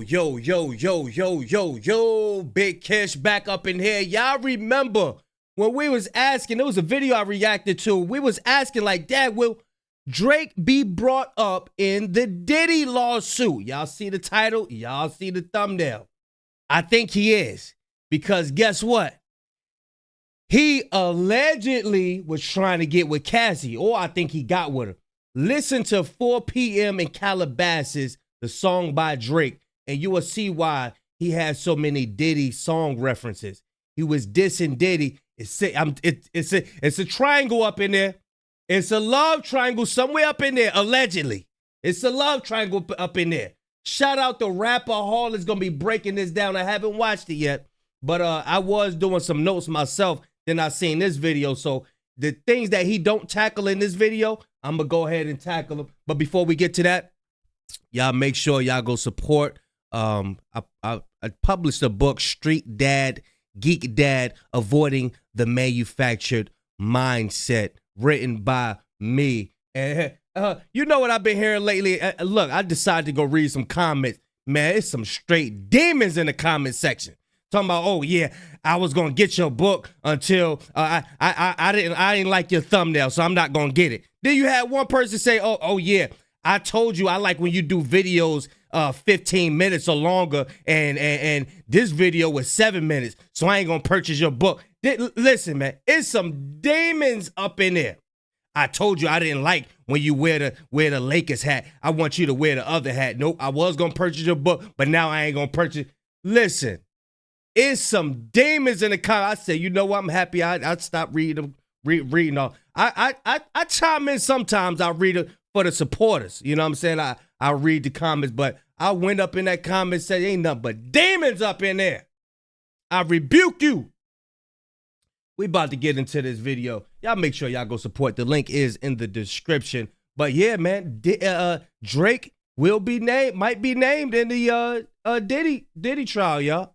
Yo, Big Kish back up in here. Y'all remember when we was asking, there was a video I reacted to. We was asking like, Dad, will Drake be brought up in the Diddy lawsuit? Y'all see the title? Y'all see the thumbnail? I think he is, because guess what? He allegedly was trying to get with Cassie, or I think he got with her. Listen to 4 p.m. in Calabasas, the song by Drake, and you will see why he has so many Diddy song references. He was dissing Diddy. It's a triangle up in there. It's a love triangle somewhere up in there, allegedly. It's a love triangle up in there. Shout out to Rapper Hall is going to be breaking this down. I haven't watched it yet, but I was doing some notes myself. Then I seen this video. So the things that he don't tackle in this video, I'm going to go ahead and tackle them. But before we get to that, y'all make sure y'all go support. I published a book, Street Dad, Geek Dad, Avoiding the Manufactured Mindset, written by me. And you know what I've been hearing lately? Look, I decided to go read some comments. Man, it's some straight demons in the comment section. Talking about, oh yeah, I was gonna get your book until I didn't like your thumbnail, so I'm not gonna get it. Then you had one person say, oh yeah, I told you I like when you do videos 15 minutes or longer, and this video was 7 minutes, so I ain't gonna purchase your book. Listen, man, it's some demons up in there. I told you I didn't like when you wear the Lakers hat. I want you to wear the other hat. Nope, I was gonna purchase your book, but now I ain't gonna purchase. Listen, it's some demons in the comments. I said, you know what? I'm happy I stopped reading all. I chime in sometimes. I read it for the supporters. You know what I'm saying? I read the comments, but I went up in that comment and said, ain't nothing but demons up in there. I rebuke you. We about to get into this video. Y'all make sure y'all go support. The link is in the description. But yeah, man, Drake will be named, might be named in the Diddy trial, y'all,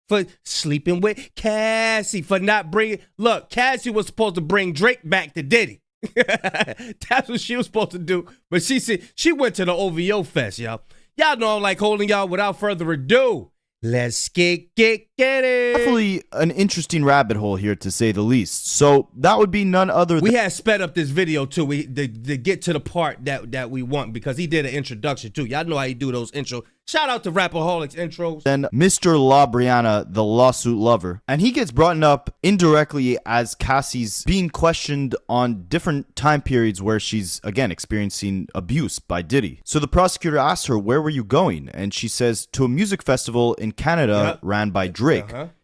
for sleeping with Cassie, for not bringing. Look, Cassie was supposed to bring Drake back to Diddy. That's what she was supposed to do. But she said she went to the OVO Fest, y'all. Y'all know I'm like holding y'all. Without further ado, let's get it. Definitely an interesting rabbit hole here, to say the least. So that would be none other than... We had sped up this video, too, to get to the part that we want, because he did an introduction, too. Y'all know how he do those intros. Shout out to Rapperholics intros. And Mr. LaBriana, the lawsuit lover. And he gets brought up indirectly as Cassie's being questioned on different time periods where she's, again, experiencing abuse by Diddy. So the prosecutor asks her, where were you going? And she says, to a music festival in Canada ran by Drake.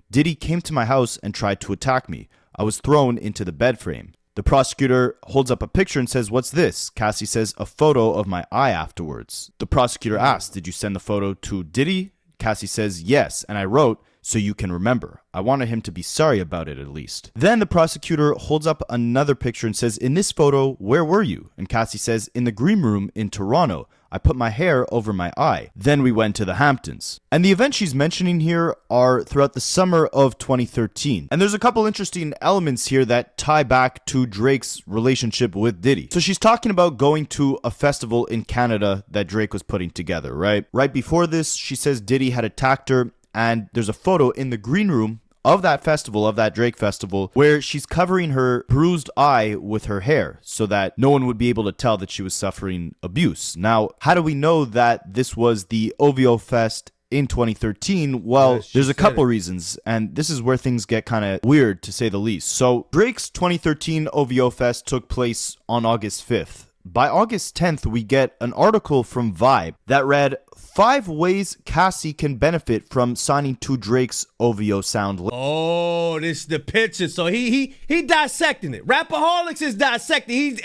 Diddy came to my house and tried to attack me. I was thrown into the bed frame. The prosecutor holds up a picture and says, what's this? Cassie says, a photo of my eye afterwards. The prosecutor asks, did you send the photo to Diddy? Cassie says, yes, and I wrote, so you can remember. I wanted him to be sorry about it at least. Then the prosecutor holds up another picture and says, in this photo, where were you? And Cassie says, in the green room in Toronto. I put my hair over my eye. Then we went to the Hamptons. And the events she's mentioning here are throughout the summer of 2013. And there's a couple interesting elements here that tie back to Drake's relationship with Diddy. So she's talking about going to a festival in Canada that Drake was putting together, right? Right before this, she says Diddy had attacked her, and there's a photo in the green room of that festival, of that Drake festival, where she's covering her bruised eye with her hair so that no one would be able to tell that she was suffering abuse. Now, how do we know that this was the OVO Fest in 2013? Well, there's a couple reasons, and this is where things get kind of weird, to say the least. So Drake's 2013 OVO Fest took place on August 5th. By August 10th, we get an article from Vibe that read, 5 ways Cassie can benefit from signing to Drake's OVO sound. Oh, this is the picture. So he dissecting it. Rapperholics is dissecting.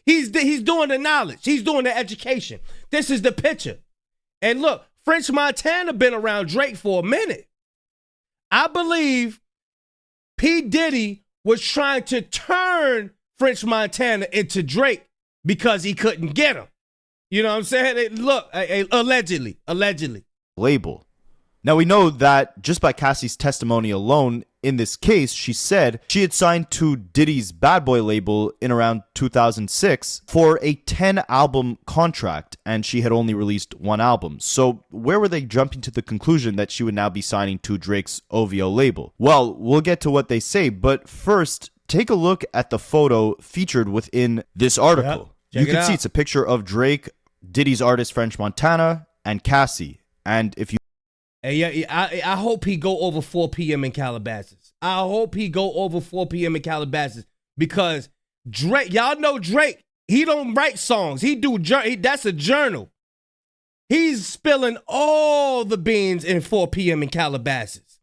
He's doing the knowledge. He's doing the education. This is the picture. And look, French Montana been around Drake for a minute. I believe P. Diddy was trying to turn French Montana into Drake because he couldn't get him. You know what I'm saying? Look, allegedly. Label. Now, we know that just by Cassie's testimony alone in this case, she said she had signed to Diddy's Bad Boy label in around 2006 for a 10-album contract, and she had only released one album. So where were they jumping to the conclusion that she would now be signing to Drake's OVO label? Well, we'll get to what they say, but first, take a look at the photo featured within this article. You can see it's a picture of Drake, Diddy's artist French Montana, and Cassie. And if you Hey, I hope he go over 4 p.m. in Calabasas. I hope he go over 4 p.m. in Calabasas because Drake, y'all know Drake, he don't write songs. That's a journal. He's spilling all the beans in 4 p.m. in Calabasas.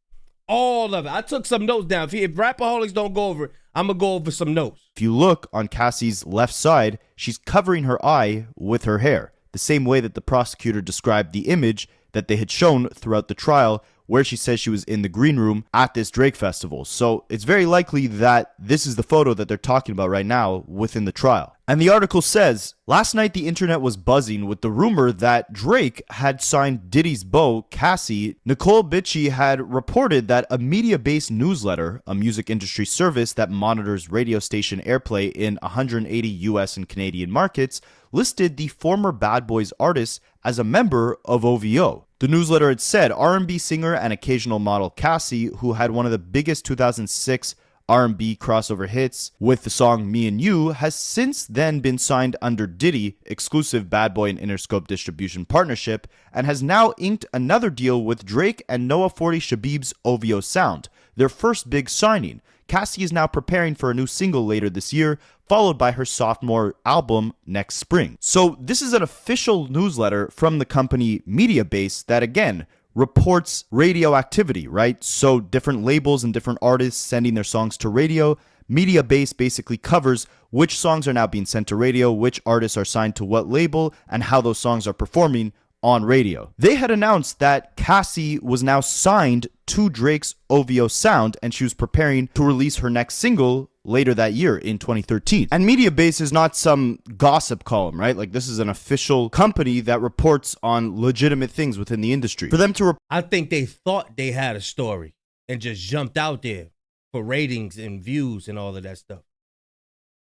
All of it. I took some notes down. If Rapaholics don't go over it, I'm going to go over some notes. If you look on Cassie's left side, she's covering her eye with her hair, the same way that the prosecutor described the image that they had shown throughout the trial where she says she was in the green room at this Drake festival. So it's very likely that this is the photo that they're talking about right now within the trial. And the article says, last night the internet was buzzing with the rumor that Drake had signed Diddy's beau, Cassie. Nicole Bitchie had reported that a Mediabase newsletter, a music industry service that monitors radio station airplay in 180 US and Canadian markets, listed the former Bad Boys artist as a member of OVO. The newsletter had said R&B singer and occasional model Cassie, who had one of the biggest 2006 R&B crossover hits with the song Me and You, has since then been signed under Diddy, exclusive Bad Boy and Interscope distribution partnership, and has now inked another deal with Drake and Noah 40 Shabib's OVO Sound, their first big signing. Cassie is now preparing for a new single later this year, followed by her sophomore album next spring. So this is an official newsletter from the company Mediabase that, again, reports radio activity, right? So different labels and different artists sending their songs to radio. Mediabase basically covers which songs are now being sent to radio, which artists are signed to what label, and how those songs are performing on radio. They had announced that Cassie was now signed to Drake's OVO Sound, and she was preparing to release her next single later that year in 2013. And Mediabase is not some gossip column, right? Like, this is an official company that reports on legitimate things within the industry. For them to I think they thought they had a story and just jumped out there for ratings and views and all of that stuff.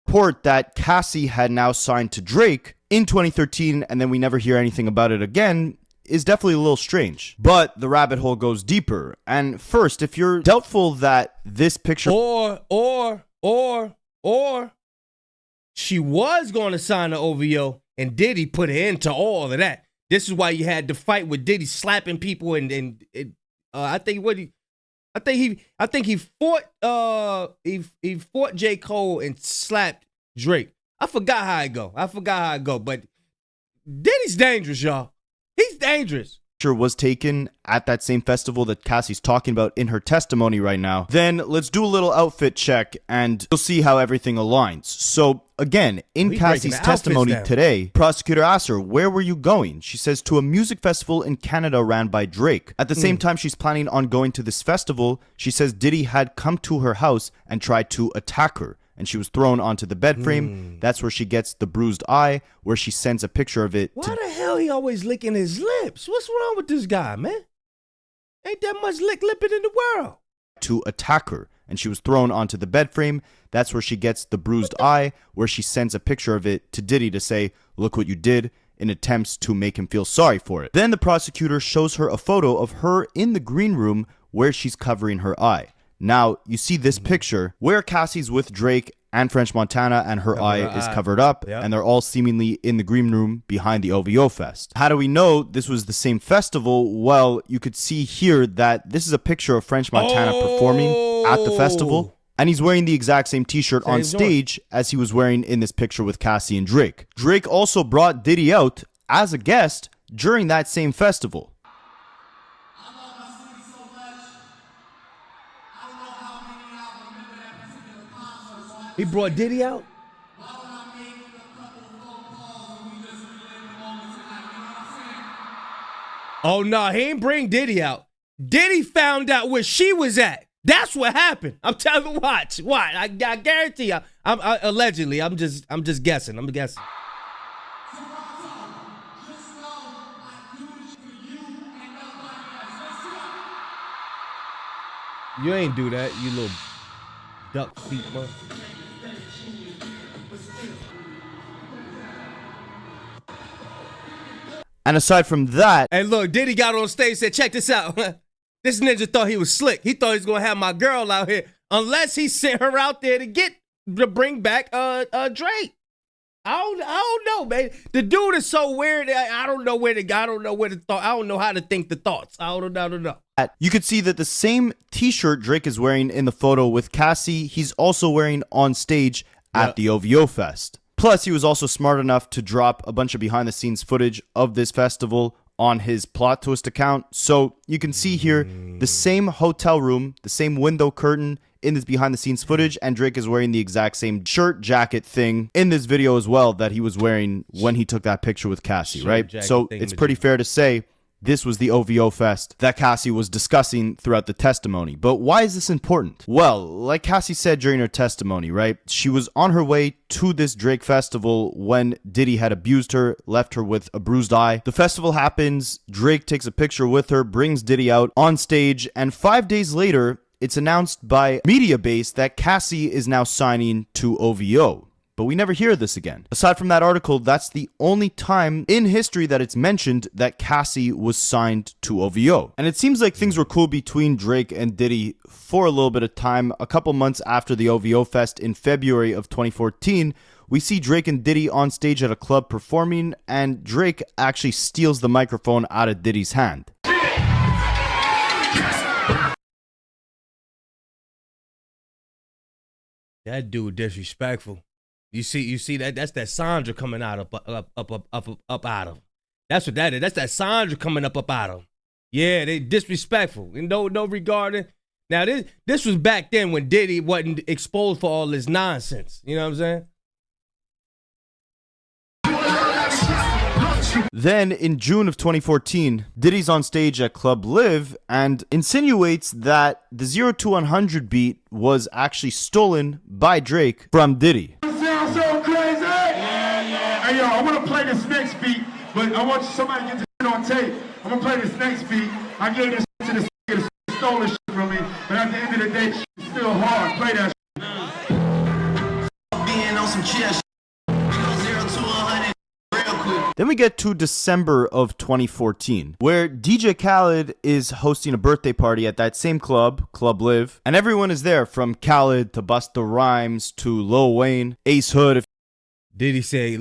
Report that Cassie had now signed to Drake in 2013 and then we never hear anything about it again is definitely a little strange. But the rabbit hole goes deeper. And first, if you're doubtful that this picture or she was going to sign the OVO and Diddy put an end to all of that. This is why you had the fight with Diddy slapping people and I think he fought J. Cole and slapped Drake. I forgot how it go. But Diddy's dangerous, y'all. He's dangerous. Was taken at that same festival that Cassie's talking about in her testimony right now. Then let's do a little outfit check and you'll see how everything aligns. So again, in Cassie's testimony today, prosecutor asked her, where were you going? She says, to a music festival in Canada ran by Drake. At the same time she's planning on going to this festival, she says Diddy had come to her house and tried to attack her. And she was thrown onto the bed frame. That's where she gets the bruised eye, where she sends a picture of it. Why the hell he always licking his lips? What's wrong with this guy, man? Ain't that much lipping in the world. To attack her. And she was thrown onto the bed frame. That's where she gets the bruised eye, where she sends a picture of it to Diddy to say, look what you did, in attempts to make him feel sorry for it. Then the prosecutor shows her a photo of her in the green room where she's covering her eye. Now, you see this picture where Cassie's with Drake and French Montana and her eye is covered up, and they're all seemingly in the green room behind the OVO Fest. How do we know this was the same festival? Well, you could see here that this is a picture of French Montana performing at the festival, and he's wearing the exact same t-shirt on stage as he was wearing in this picture with Cassie and Drake. Drake also brought Diddy out as a guest during that same festival. He brought Diddy out? Oh, no, he ain't bring Diddy out. Diddy found out where she was at. That's what happened. I'm telling you, watch. I guarantee you. Allegedly, I'm just guessing. I'm guessing. You ain't do that, you little duck feet, man. And aside from that, And look, Diddy got on stage and said, check this out. This ninja thought he was slick. He thought he was going to have my girl out here. Unless he sent her out there to bring back Drake. I don't know, man. The dude is so weird. I don't know where to go. I don't know where to thought. I don't know how to think the thoughts. I don't know. you could see that the same t-shirt Drake is wearing in the photo with Cassie, he's also wearing on stage at the OVO Fest. Plus, he was also smart enough to drop a bunch of behind-the-scenes footage of this festival on his Plot Twist account. So you can see here the same hotel room, the same window curtain in this behind-the-scenes footage, and Drake is wearing the exact same shirt jacket thing in this video as well that he was wearing when he took that picture with Cassie, right? So it's pretty fair to say this was the OVO Fest that Cassie was discussing throughout the testimony. But why is this important? Well, like Cassie said during her testimony, right? She was on her way to this Drake festival when Diddy had abused her, left her with a bruised eye. The festival happens, Drake takes a picture with her, brings Diddy out on stage, and 5 days later, it's announced by Mediabase that Cassie is now signing to OVO. But we never hear this again. Aside from that article, that's the only time in history that it's mentioned that Cassie was signed to OVO. And it seems like things were cool between Drake and Diddy for a little bit of time. A couple months after the OVO Fest in February of 2014, we see Drake and Diddy on stage at a club performing, and Drake actually steals the microphone out of Diddy's hand. That dude disrespectful. You see that? That's that Sandra coming out up out of him. That's what that is. That's that Sandra coming up out of him. Yeah, they disrespectful. And no regarding. Now this was back then when Diddy wasn't exposed for all this nonsense. You know what I'm saying? Then, in June of 2014, Diddy's on stage at Club Live and insinuates that the 0 to 100 beat was actually stolen by Drake from Diddy. Sounds so crazy! Yeah. Hey, yo, I want to play this next beat, but I want somebody to get this on tape. I'm going to play this next beat. I gave this to this nigga that stole this shit from me, but at the end of the day, it's still hard. Play that shit. Being on some chill shit. Then we get to December of 2014, where DJ Khaled is hosting a birthday party at that same club, Club Live, and everyone is there, from Khaled to Busta Rhymes to Lil Wayne, Ace Hood. Diddy say,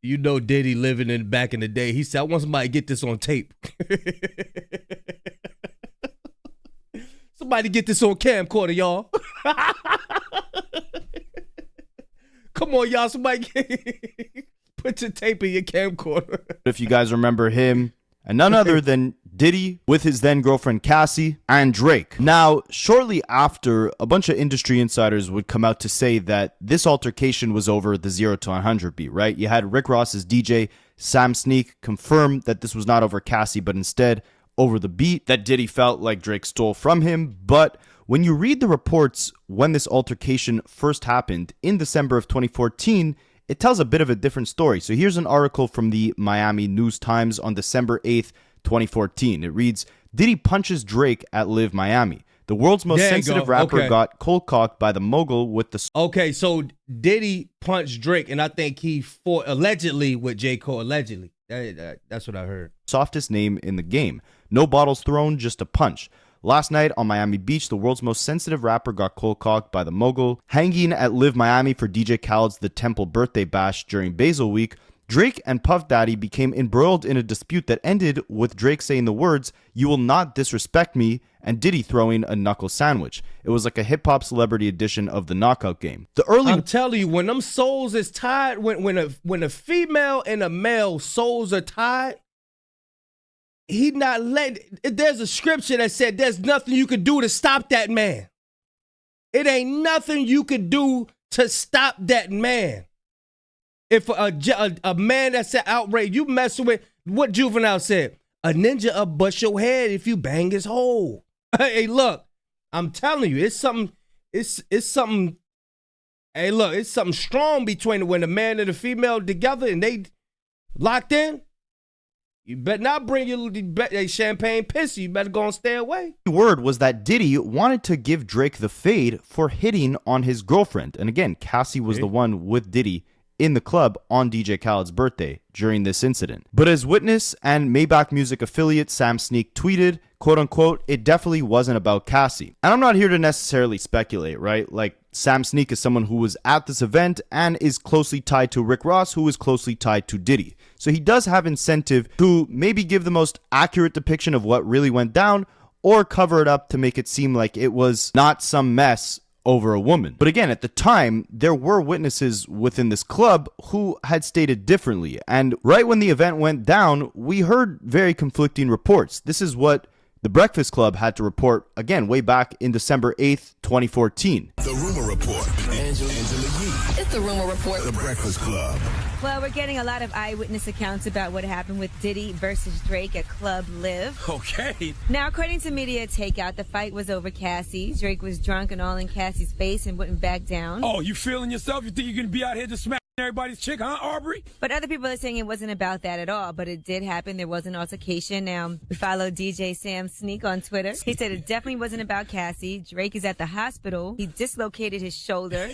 you know Diddy living in back in the day. He said, I want somebody to get this on tape. Somebody get this on camcorder, y'all. Come on, y'all. Somebody put your tape in your camcorder. If you guys remember him, and none other than Diddy with his then girlfriend Cassie and Drake. Now, shortly after, a bunch of industry insiders would come out to say that this altercation was over the 0 to 100 beat, right? You had Rick Ross's DJ, Sam Sneak, confirm that this was not over Cassie, but instead over the beat that Diddy felt like Drake stole from him. But when you read the reports when this altercation first happened in December of 2014, it tells a bit of a different story. So here's an article from the Miami News Times on December 8th, 2014. It reads, Diddy punches Drake at Live Miami. The world's most sensitive rapper got cold-cocked by the mogul with the... Okay, so Diddy punched Drake, and I think he fought allegedly with J. Cole, allegedly. That's what I heard. Softest name in the game. No bottles thrown, just a punch. Last night on Miami Beach, the world's most sensitive rapper got cold-cocked by the mogul. Hanging at Live Miami for DJ Khaled's The Temple birthday bash during Basil Week, Drake and Puff Daddy became embroiled in a dispute that ended with Drake saying the words, "You will not disrespect me," and Diddy throwing a knuckle sandwich. It was like a hip-hop celebrity edition of the knockout game. I'm telling you, when them souls is tied, when a female and a male souls are tied, he not let. There's a scripture that said there's nothing you could do to stop that man. It ain't nothing you could do to stop that man. If a man that's outraged, you messing with what Juvenile said, a ninja will bust your head if you bang his hole. Hey, look, I'm telling you, it's something. It's something. Hey, look, it's something strong between when the man and the female together and they locked in. You better not bring your champagne pissy. You better go and stay away. Word was that Diddy wanted to give Drake the fade for hitting on his girlfriend. And again, Cassie was the one with Diddy in the club on DJ Khaled's birthday during this incident. But as witness and Maybach Music affiliate Sam Sneak tweeted, quote unquote, it definitely wasn't about Cassie. And I'm not here to necessarily speculate, right? Like, Sam Sneak is someone who was at this event and is closely tied to Rick Ross, who is closely tied to Diddy. So he does have incentive to maybe give the most accurate depiction of what really went down, or cover it up to make it seem like it was not some mess over a woman. But again, at the time, there were witnesses within this club who had stated differently. And right when the event went down, we heard very conflicting reports. This is what The Breakfast Club had to report, again, way back in December 8th, 2014. The Rumor Report. Angela Yee. It's The Rumor Report. The Breakfast Club. Well, we're getting a lot of eyewitness accounts about what happened with Diddy versus Drake at Club Live. Okay. Now, according to Media Takeout, the fight was over Cassie. Drake was drunk and all in Cassie's face and wouldn't back down. Oh, you feeling yourself? You think you're going to be out here just smacking everybody's chick, huh, Aubrey? But other people are saying it wasn't about that at all, but it did happen. There was an altercation. Now, we followed DJ Sam Sneak on Twitter. He said it definitely wasn't about Cassie. Drake is at the hospital. He dislocated his shoulder.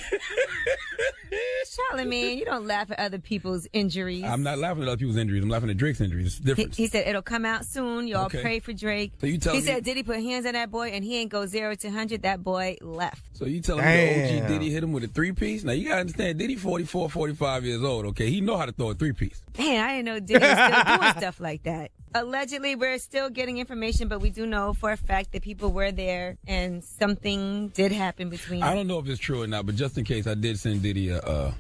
Charlamagne, you don't laugh at other people's injuries. I'm not laughing at other people's injuries. I'm laughing at Drake's injuries. It's different. He said it'll come out soon. Y'all pray for Drake. So you tell he me, said Diddy put hands on that boy and he ain't go 0 to 100. That boy left. So you telling me the OG Diddy hit him with a three-piece? Now, you got to understand, Diddy 44, 45 years old, okay? He know how to throw a three-piece. Man, I didn't know Diddy was still doing stuff like that. Allegedly, we're still getting information, but we do know for a fact that people were there and something did happen between. I don't know if it's true or not, but just in case, I did send Diddy a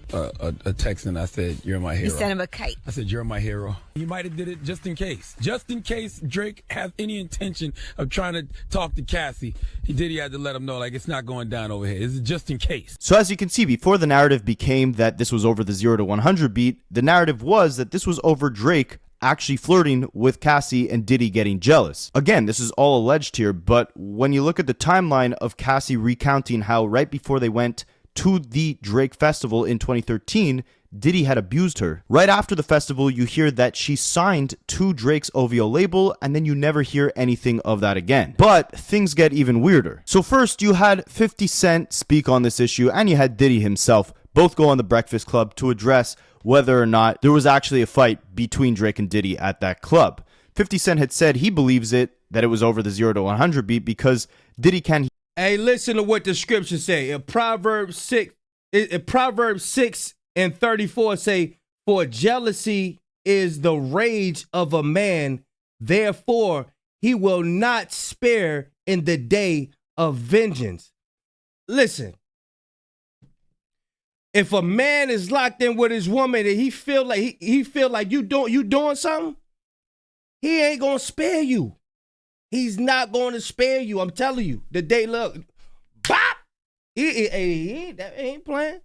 text and I said, "You're my hero." You sent him a kite. I said, "You're my hero." He might have did it just in case. Just in case Drake has any intention of trying to talk to Cassie, Diddy had to let him know, like, it's not going down over here. It's just in case. So as you can see, before the narrative became that this was over the 0 to 100 beat, the narrative was that this was over Drake actually flirting with Cassie and Diddy getting jealous. Again, this is all alleged here, but when you look at the timeline of Cassie recounting how right before they went to the Drake festival in 2013, Diddy had abused her. Right after the festival, you hear that she signed to Drake's OVO label, and then you never hear anything of that again. But things get even weirder. So first, you had 50 Cent speak on this issue, and you had Diddy himself both go on The Breakfast Club to address whether or not there was actually a fight between Drake and Diddy at that club. 50 Cent had said he believes that it was over the 0 to 100 beat because Diddy can... Hey, listen to what the scriptures say. In Proverbs 6:34 say, "For jealousy is the rage of a man, therefore he will not spare in the day of vengeance." Listen. If a man is locked in with his woman and he feel like he feel like you doing something, he ain't gonna spare you. He's not going to spare you. I'm telling you. The day look, bop. He ain't playing.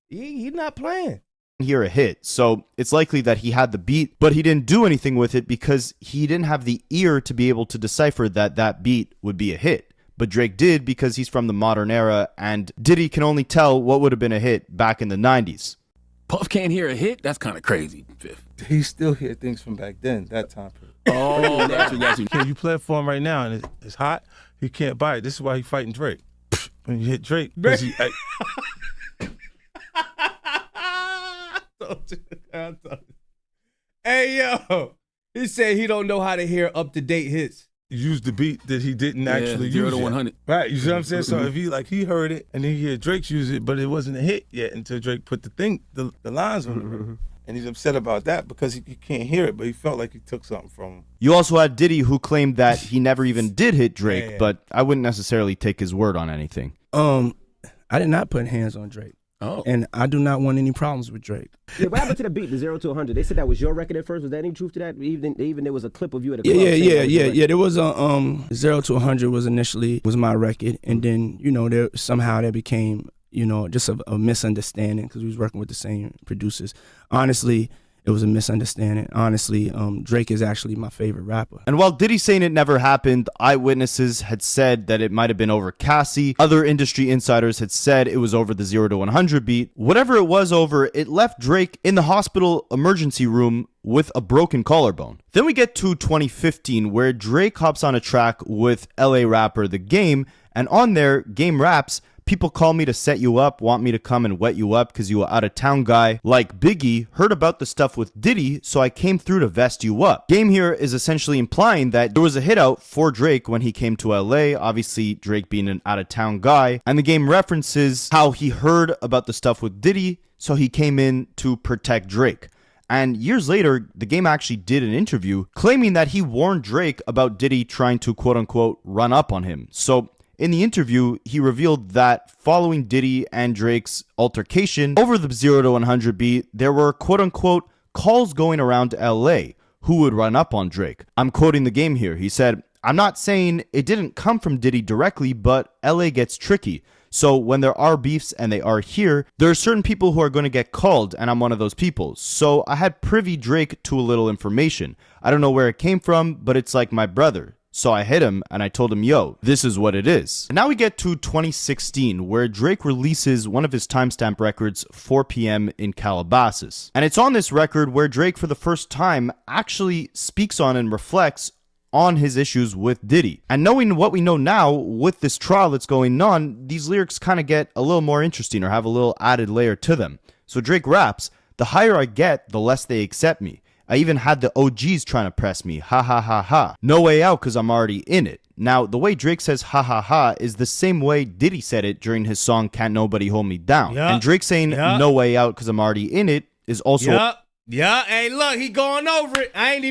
He's not playing. Hear a hit, so it's likely that he had the beat, but he didn't do anything with it because he didn't have the ear to be able to decipher that beat would be a hit. But Drake did because he's from the modern era, and Diddy can only tell what would have been a hit back in the 90s. Puff can't hear a hit? That's kind of crazy, Fifth. He still hear things from back then, that time period. Oh, got you. You play it for him right now, and it's hot. He can't buy it. This is why he's fighting Drake. When you hit Drake, Hey, yo. He said he don't know how to hear up-to-date hits. Use the beat that he didn't actually use 0 to yet. 100. Right, you see what I'm saying? So if he heard it and then he heard Drake use it, but it wasn't a hit yet until Drake put the lines on it. And he's upset about that because he can't hear it, but he felt like he took something from him. You also had Diddy, who claimed that he never even did hit Drake, but I wouldn't necessarily take his word on anything. I did not put hands on Drake. Oh. And I do not want any problems with Drake. Yeah, what happened to the beat, the 0 to 100? They said that was your record at first. Was there any truth to that? Even there was a clip of you at a club. Yeah. There was a 0 to 100 was initially my record, and then there became just a misunderstanding because we was working with the same producers. Honestly, it was a misunderstanding. Honestly, Drake is actually my favorite rapper. And while Diddy saying it never happened, eyewitnesses had said that it might have been over Cassie. Other industry insiders had said it was over the 0 to 100 beat. Whatever it was over, it left Drake in the hospital emergency room with a broken collarbone. Then we get to 2015, where Drake hops on a track with LA rapper The Game, and on there, Game raps, "People call me to set you up, want me to come and wet you up because you a out-of-town guy. Like Biggie, heard about the stuff with Diddy, so I came through to vest you up." Game here is essentially implying that there was a hit out for Drake when he came to LA, obviously Drake being an out-of-town guy, and the Game references how he heard about the stuff with Diddy, so he came in to protect Drake. And years later, the Game actually did an interview claiming that he warned Drake about Diddy trying to quote-unquote run up on him. So in the interview, he revealed that following Diddy and Drake's altercation over the 0 to 100 beat, there were quote-unquote calls going around to LA who would run up on Drake. I'm quoting the Game here. He said, "I'm not saying it didn't come from Diddy directly, but LA gets tricky. So when there are beefs and they are here, there are certain people who are going to get called, and I'm one of those people. So I had privy Drake to a little information. I don't know where it came from, but it's like my brother. So I hit him and I told him, yo, this is what it is." And now we get to 2016, where Drake releases one of his timestamp records, 4 p.m. in Calabasas. And it's on this record where Drake, for the first time, actually speaks on and reflects on his issues with Diddy. And knowing what we know now with this trial that's going on, these lyrics kind of get a little more interesting or have a little added layer to them. So Drake raps, "The higher I get, the less they accept me. I even had the OGs trying to press me. Ha ha ha ha. No way out because I'm already in it." Now, the way Drake says ha ha ha is the same way Diddy said it during his song Can't Nobody Hold Me Down. And Drake saying no way out because I'm already in it is also... Hey, look, he going over it. I ain't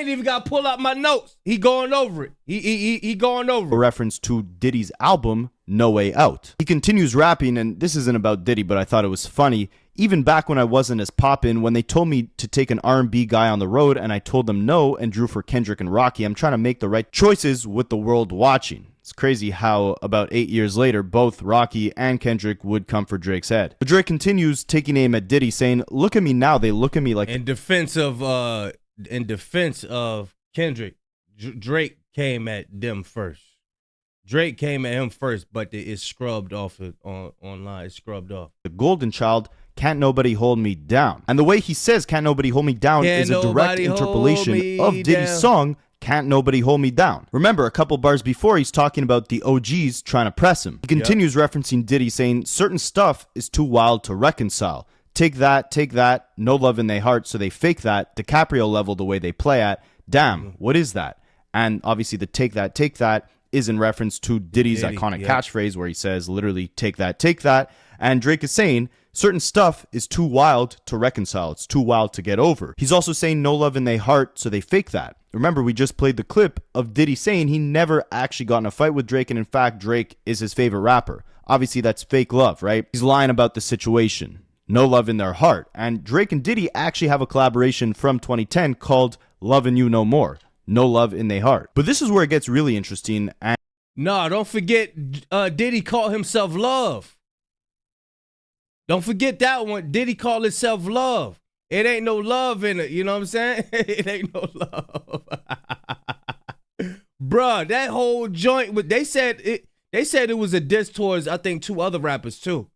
even got to pull out my notes. He going over it. He going over it. A reference to Diddy's album, No Way Out. He continues rapping, and this isn't about Diddy, but I thought it was funny. Even back when I wasn't as poppin', when they told me to take an R&B guy on the road and I told them no and drew for Kendrick and Rocky, I'm trying to make the right choices with the world watching. It's crazy how about 8 years later, both Rocky and Kendrick would come for Drake's head. But Drake continues taking aim at Diddy, saying, "Look at me now, they look at me like..." In defense of Kendrick, Drake came at them first. Drake came at him first, but it's scrubbed off online. It's scrubbed off. The golden child, "Can't nobody hold me down." And the way he says "Can't nobody hold me down" is a direct interpolation of Diddy's song, "Can't Nobody Hold Me Down." Remember, a couple bars before, he's talking about the OGs trying to press him. He continues referencing Diddy, saying, "Certain stuff is too wild to reconcile. Take that, no love in their heart, so they fake that. DiCaprio level the way they play at. Damn, what is that?" And obviously the take that is in reference to Diddy's iconic catchphrase where he says literally take that. And Drake is saying certain stuff is too wild to reconcile. It's too wild to get over. He's also saying no love in their heart, so they fake that. Remember, we just played the clip of Diddy saying he never actually got in a fight with Drake, and in fact, Drake is his favorite rapper. Obviously, that's fake love, right? He's lying about the situation. No love in their heart. And Drake and Diddy actually have a collaboration from 2010 called Lovin' You No More. No love in their heart. But this is where it gets really interesting. And no, don't forget Diddy called himself Love. Don't forget that one. Diddy called himself Love. It ain't no love in it. You know what I'm saying? It ain't no love. Bruh, that whole joint, they said it was a diss towards, I think, 2 other rappers too.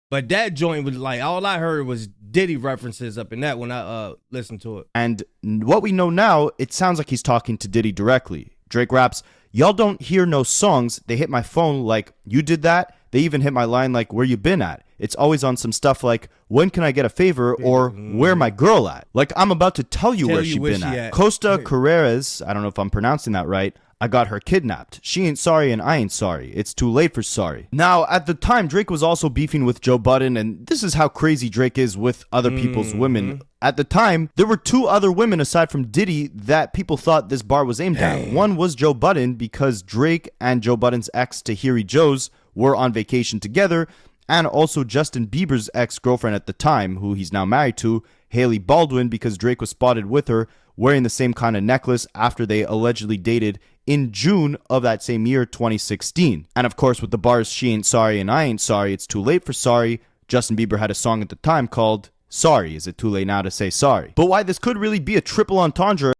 But that joint was like, all I heard was Diddy references up in that when I listened to it. And what we know now, it sounds like he's talking to Diddy directly. Drake raps, "Y'all don't hear no songs. They hit my phone like, you did that? They even hit my line like, where you been at? It's always on some stuff like, when can I get a favor? Or where my girl at? Like, I'm about to tell you where she been at. Costa Carreras," I don't know if I'm pronouncing that right, "I got her kidnapped. She ain't sorry and I ain't sorry. It's too late for sorry." Now, at the time, Drake was also beefing with Joe Budden, and this is how crazy Drake is with other people's women. At the time, there were 2 other women aside from Diddy that people thought this bar was aimed at. One was Joe Budden because Drake and Joe Budden's ex, Tahiri Joes, were on vacation together, and also Justin Bieber's ex-girlfriend at the time, who he's now married to, Hailey Baldwin, because Drake was spotted with her wearing the same kind of necklace after they allegedly dated in June of that same year, 2016. And of course, with the bars, "She ain't sorry and I ain't sorry, it's too late for sorry," Justin Bieber had a song at the time called sorry. Is it too late now to say sorry? But why this could really be a triple entendre.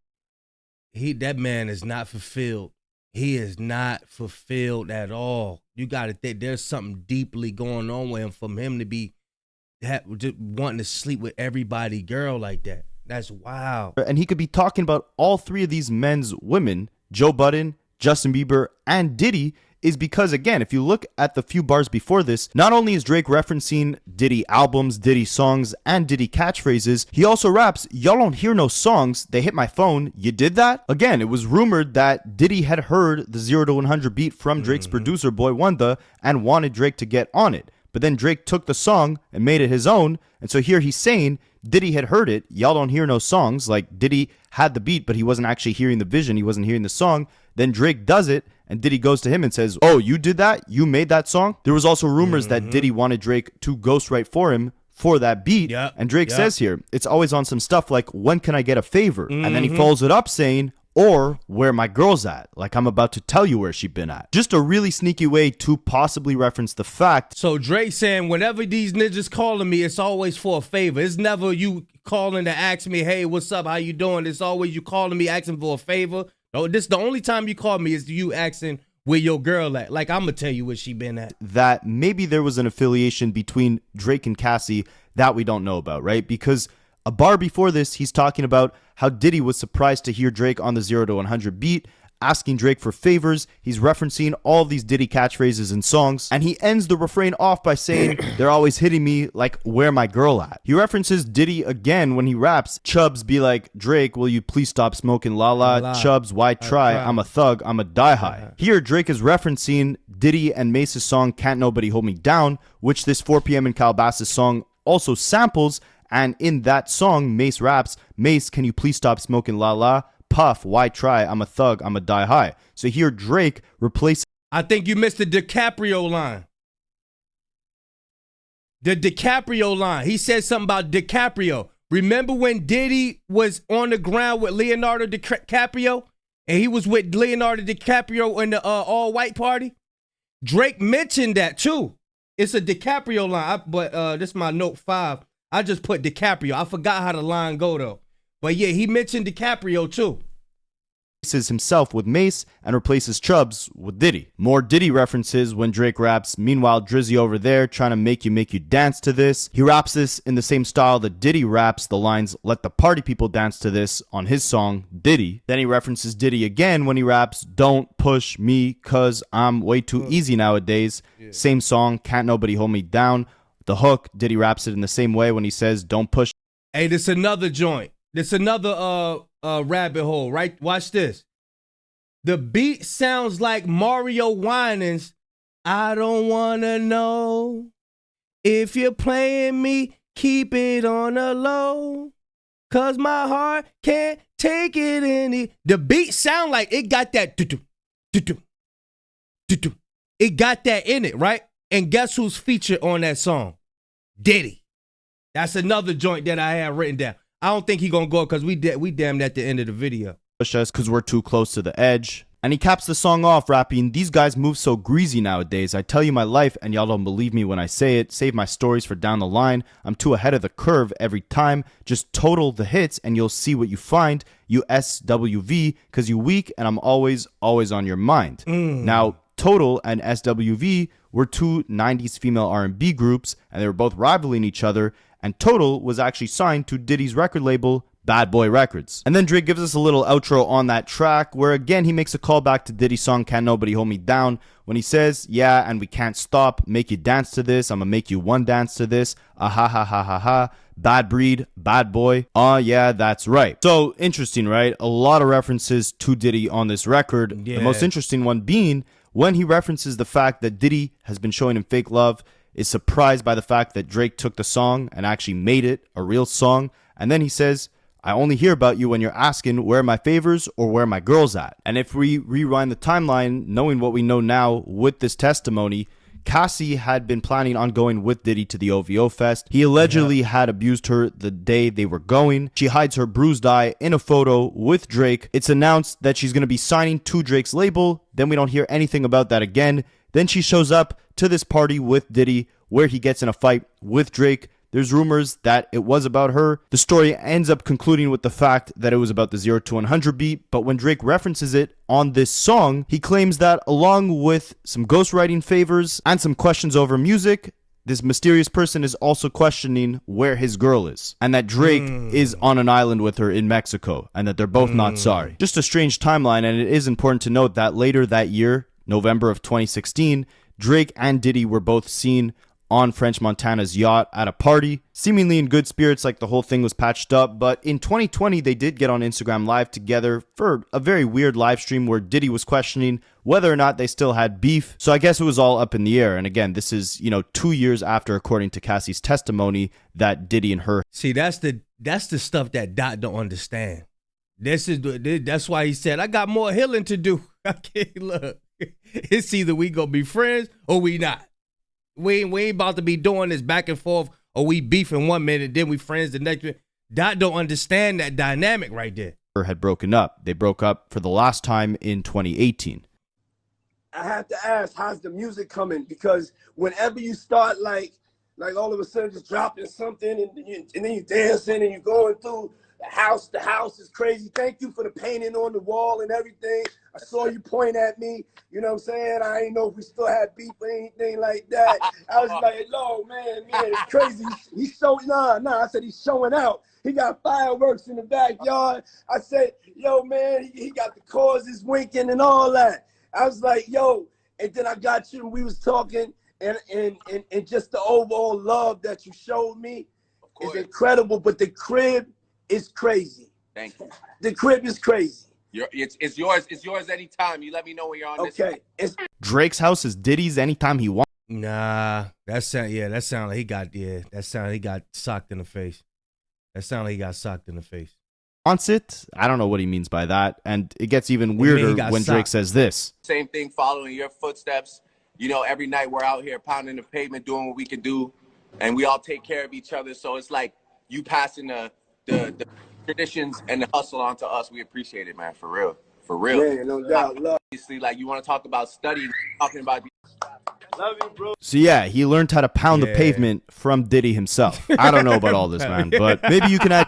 That man is not fulfilled. He is not fulfilled at all. You got to think there's something deeply going on with him from him to be just wanting to sleep with everybody girl like that. That's wild. And he could be talking about all three of these men's women, Joe Budden, Justin Bieber, and Diddy, is because, again, if you look at the few bars before this, not only is Drake referencing Diddy albums, Diddy songs, and Diddy catchphrases, he also raps, y'all don't hear no songs, they hit my phone, you did that? Again, it was rumored that Diddy had heard the 0 to 100 beat from Drake's producer, Boy Wonder, and wanted Drake to get on it. But then Drake took the song and made it his own, and so here he's saying Diddy had heard it, y'all don't hear no songs, like Diddy had the beat, but he wasn't actually hearing the vision, he wasn't hearing the song. Then Drake does it, and Diddy goes to him and says, oh, you did that? You made that song? There was also rumors that Diddy wanted Drake to ghostwrite for him for that beat. Yep. And Drake says here, it's always on some stuff like, when can I get a favor? And then he follows it up saying, or where my girl's at, like I'm about to tell you where she been at. Just a really sneaky way to possibly reference the fact. So Drake saying, whenever these niggas calling me, it's always for a favor. It's never you calling to ask me, hey, what's up, how you doing? It's always you calling me asking for a favor. No, this the only time you call me is you asking where your girl at. Like, I'm going to tell you where she been at. That maybe there was an affiliation between Drake and Cassie that we don't know about, right? Because a bar before this, he's talking about how Diddy was surprised to hear Drake on the 0 to 100 beat, asking Drake for favors. He's referencing all these Diddy catchphrases and songs, and he ends the refrain off by saying, they're always hitting me like, where my girl at? He references Diddy again when he raps, Chubbs be like, Drake, will you please stop smoking la? Chubbs, why try? I'm a thug, I'm a die high. Here, Drake is referencing Diddy and Mace's song, Can't Nobody Hold Me Down, which this 4 p.m. in Calabasas song also samples. And in that song, Mace raps, Mace, can you please stop smoking la? Puff, why try? I'm a thug, I'm a die high. So here Drake replaces. I think you missed the DiCaprio line. The DiCaprio line. He said something about DiCaprio. Remember when Diddy was on the ground with Leonardo DiCaprio? And he was with Leonardo DiCaprio in the all-white party? Drake mentioned that too. It's a DiCaprio line, but this is my note 5. I just put DiCaprio. I forgot how the line go though. But yeah, he mentioned DiCaprio too. Himself with Mace and replaces Chubbs with Diddy. More Diddy references when Drake raps, meanwhile Drizzy over there trying to make you dance to this. He raps this in the same style that Diddy raps the lines, let the party people dance to this on his song Diddy. Then he references Diddy again when he raps, don't push me cause I'm way too easy nowadays. Same song, can't nobody hold me down. The hook, Diddy raps it in the same way when he says, don't push. Hey, this another joint. This another rabbit hole, right? Watch this. The beat sounds like Mario Winans. I don't want to know if you're playing me, keep it on the low. Cause my heart can't take it any. The beat sound like it got that do-do, do-do, do-do. It got that in it, right? And guess who's featured on that song? Diddy. That's another joint that I have written down. I don't think he gonna go because we damned at the end of the video. Push us because we're too close to the edge. And he caps the song off rapping, these guys move so greasy nowadays. I tell you my life and y'all don't believe me when I say it. Save my stories for down the line. I'm too ahead of the curve every time. Just total the hits and you'll see what you find. You SWV because you weak and I'm always on your mind. Now, Total and SWV were two 90s female R&B groups, and they were both rivaling each other, and Total was actually signed to Diddy's record label, Bad Boy Records. And then Drake gives us a little outro on that track, where again he makes a callback to Diddy's song Can't Nobody Hold Me Down, when he says, yeah, and we can't stop, make you dance to this, I'ma make you one dance to this, ah ha ha ha ha ha, bad breed, bad boy, yeah, that's right. So, interesting, right? A lot of references to Diddy on this record, The most interesting one being when he references the fact that Diddy has been showing him fake love, is surprised by the fact that Drake took the song and actually made it a real song, and then he says, I only hear about you when you're asking where my favors or where my girl's at. And if we rewind the timeline, knowing what we know now with this testimony, Cassie had been planning on going with Diddy to the OVO Fest. He allegedly had abused her the day they were going. She hides her bruised eye in a photo with Drake. It's announced that she's going to be signing to Drake's label. Then we don't hear anything about that again. Then she shows up to this party with Diddy where he gets in a fight with Drake. There's rumors that it was about her. The story ends up concluding with the fact that it was about the 0 to 100 beat, but when Drake references it on this song, he claims that along with some ghostwriting favors and some questions over music, this mysterious person is also questioning where his girl is, and that Drake is on an island with her in Mexico, and that they're both not sorry. Just a strange timeline, and it is important to note that later that year, November of 2016, Drake and Diddy were both seen on French Montana's yacht at a party, seemingly in good spirits, like the whole thing was patched up. But in 2020, they did get on Instagram Live together for a very weird live stream where Diddy was questioning whether or not they still had beef. So I guess it was all up in the air. And again, this is, 2 years after, according to Cassie's testimony, that Diddy and her. See, that's the stuff that Dot don't understand. That's why he said, I got more healing to do. Okay, look, it's either we gonna be friends or we not. We ain't about to be doing this back and forth, or we beefing 1 minute, then we friends the next minute. Dot don't understand that dynamic right there. Had broken up. They broke up for the last time in 2018. I have to ask, how's the music coming? Because whenever you start like all of a sudden just dropping something and then you dancing and you're going through the house is crazy. Thank you for the painting on the wall and everything. I saw you point at me. You know what I'm saying? I ain't know if we still had beef or anything like that. I was like, no, man, it's crazy. He's showing, I said he's showing out. He got fireworks in the backyard. I said, yo, man, he got the causes winking and all that. I was like, yo, and then I got you and we was talking and just the overall love that you showed me is incredible, but the crib is crazy. Thank you. The crib is crazy. It's yours. It's yours anytime. You let me know when you're on this. Okay. Drake's house is Diddy's anytime he wants. Nah, that sound like he got socked in the face. That sound like he got socked in the face. Wants it? I don't know what he means by that. And it gets even weirder when Drake says this. Same thing, following your footsteps. Every night we're out here pounding the pavement, doing what we can do, and we all take care of each other. So it's like you passing the traditions and the hustle on to us. We appreciate it, man. For real. Yeah, no doubt. Love. Obviously, like you want to talk about studying, talking about. Love you, bro. So yeah, he learned how to pound the pavement from Diddy himself. I don't know about all this, man, but maybe you can add.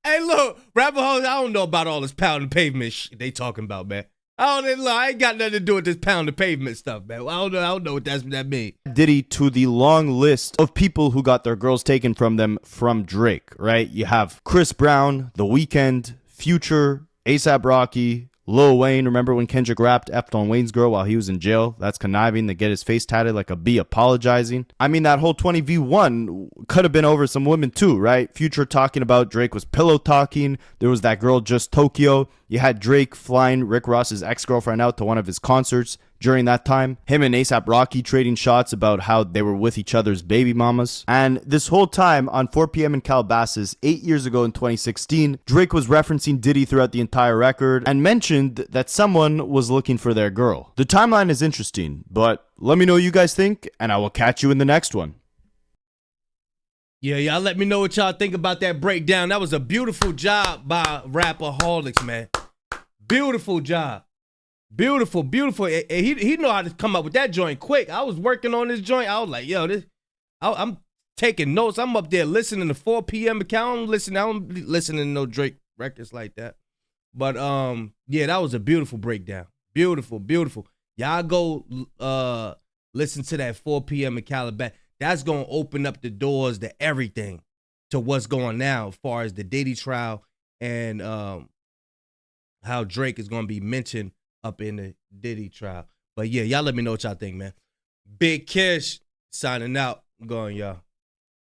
Hey, look, rapper hoes, I don't know about all this pounding pavement shit they talking about, man. I ain't got nothing to do with this pounding pavement stuff, man. I don't know what that means. Diddy to the long list of people who got their girls taken from them from Drake, right? You have Chris Brown, The Weeknd, Future, A$AP Rocky, Lil Wayne. Remember when Kendrick rapped effed on Wayne's girl while he was in jail? That's conniving to get his face tatted like a bee apologizing. I mean, that whole 20v1 could have been over some women too, right? Future talking about Drake was pillow talking. There was that girl Just Tokyo. You had Drake flying Rick Ross's ex-girlfriend out to one of his concerts during that time. Him and A$AP Rocky trading shots about how they were with each other's baby mamas. And this whole time on 4 p.m. in Calabasas, 8 years ago in 2016, Drake was referencing Diddy throughout the entire record and mentioned that someone was looking for their girl. The timeline is interesting, but let me know what you guys think, and I will catch you in the next one. Yeah, y'all let me know what y'all think about that breakdown. That was a beautiful job by Rapperholics, man. Beautiful job. Beautiful. He know how to come up with that joint quick. I was working on this joint. I was like, yo, I'm taking notes. I'm up there listening to 4 p.m. account. I don't listening to no Drake records like that. But yeah, that was a beautiful breakdown. Beautiful. Y'all go listen to that 4 p.m. in Calabasas. That's gonna open up the doors to everything, to what's going now as far as the Diddy trial and how Drake is gonna be mentioned up in the Diddy trial. But yeah, y'all let me know what y'all think, man. Big Kish signing out. I'm going, y'all.